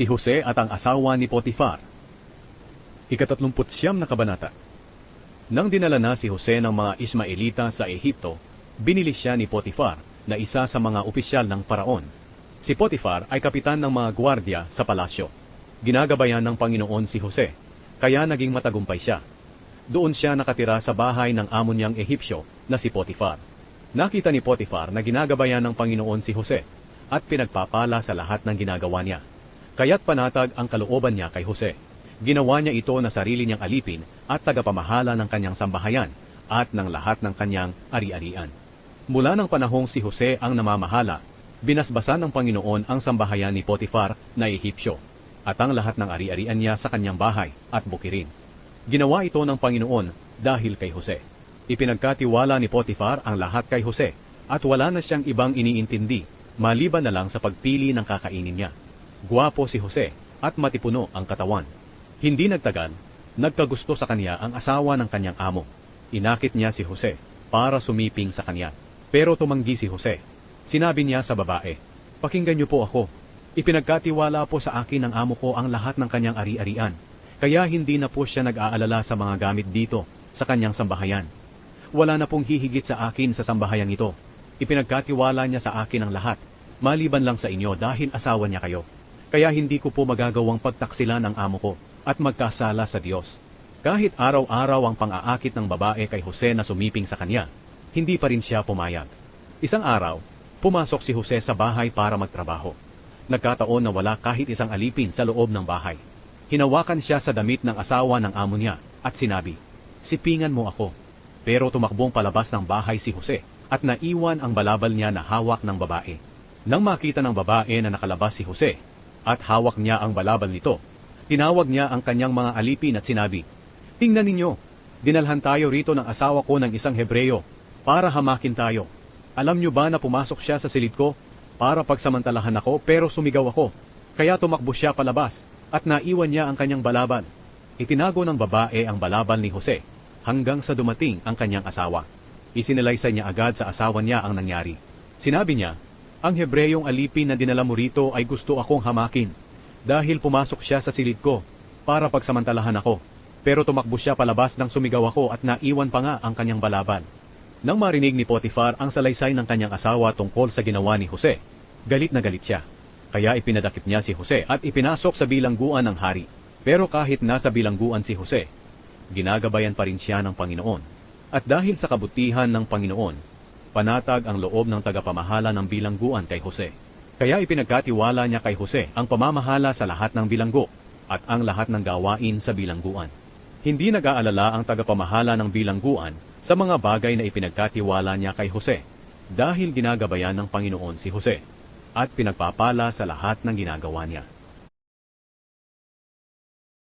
Si Jose at ang asawa ni Potifar. Ika-39 na kabanata. Nang dinala na si Jose ng mga Ismaelita sa Ehipto, binili siya ni Potifar na isa sa mga opisyal ng Paraon. Si Potifar ay kapitan ng mga gwardya sa palasyo. Ginagabayan ng Panginoon si Jose, kaya naging matagumpay siya. Doon siya nakatira sa bahay ng amo niyang Ehipsyo na si Potifar. Nakita ni Potifar na ginagabayan ng Panginoon si Jose at pinagpapala sa lahat ng ginagawa niya. Kaya't panatag ang kalooban niya kay Jose. Ginawa niya ito na sarili niyang alipin at tagapamahala ng kanyang sambahayan at ng lahat ng kanyang ari-arian. Mula ng panahong si Jose ang namamahala, binasbasan ng Panginoon ang sambahayan ni Potifar na Ehipsyo at ang lahat ng ari-arian niya sa kanyang bahay at bukirin. Ginawa ito ng Panginoon dahil kay Jose. Ipinagkatiwala ni Potifar ang lahat kay Jose at wala na siyang ibang iniintindi maliban na lang sa pagpili ng kakainin niya. Guwapo si Jose at matipuno ang katawan. Hindi nagtagal, nagkagusto sa kanya ang asawa ng kanyang amo. Inakit niya si Jose para sumiping sa kanya. Pero tumanggi si Jose. Sinabi niya sa babae, "Pakinggan niyo po ako. Ipinagkatiwala po sa akin ng amo ko ang lahat ng kanyang ari-arian. Kaya hindi na po siya nag-aalala sa mga gamit dito sa kanyang sambahayan. Wala na pong hihigit sa akin sa sambahayang ito. Ipinagkatiwala niya sa akin ang lahat, maliban lang sa inyo dahil asawa niya kayo. Kaya hindi ko po magagawang pagtaksilan ang amo ko at magkasala sa Diyos." Kahit araw-araw ang pang-aakit ng babae kay Jose na sumiping sa kanya, hindi pa rin siya pumayag. Isang araw, pumasok si Jose sa bahay para magtrabaho. Nagkataon na wala kahit isang alipin sa loob ng bahay. Hinawakan siya sa damit ng asawa ng amo niya at sinabi, "Sipingan mo ako." Pero tumakbong palabas ng bahay si Jose at naiwan ang balabal niya na hawak ng babae. Nang makita ng babae na nakalabas si Jose at hawak niya ang balabal nito, tinawag niya ang kanyang mga alipin at sinabi, "Tingnan ninyo, dinalhan tayo rito ng asawa ko ng isang Hebreyo para hamakin tayo. Alam niyo ba na pumasok siya sa silid ko para pagsamantalahan ako pero sumigaw ako. Kaya tumakbo siya palabas at naiwan niya ang kanyang balabal." Itinago ng babae ang balabal ni Jose hanggang sa dumating ang kanyang asawa. Isinalaysay niya agad sa asawa niya ang nangyari. Sinabi niya, "Ang Hebreyong alipin na dinala mo rito ay gusto akong hamakin dahil pumasok siya sa silid ko para pagsamantalahan ako. Pero tumakbo siya palabas nang sumigaw ako at naiwan pa nga ang kanyang balabal." Nang marinig ni Potifar ang salaysay ng kanyang asawa tungkol sa ginawa ni Jose, galit na galit siya. Kaya ipinadakip niya si Jose at ipinasok sa bilangguan ng hari. Pero kahit nasa bilangguan si Jose, ginagabayan pa rin siya ng Panginoon. At dahil sa kabutihan ng Panginoon, panatag ang loob ng tagapamahala ng bilangguan kay Jose. Kaya ipinagkatiwala niya kay Jose ang pamamahala sa lahat ng bilanggo at ang lahat ng gawain sa bilangguan. Hindi nag-aalala ang tagapamahala ng bilangguan sa mga bagay na ipinagkatiwala niya kay Jose dahil ginagabayan ng Panginoon si Jose at pinagpapala sa lahat ng ginagawa niya.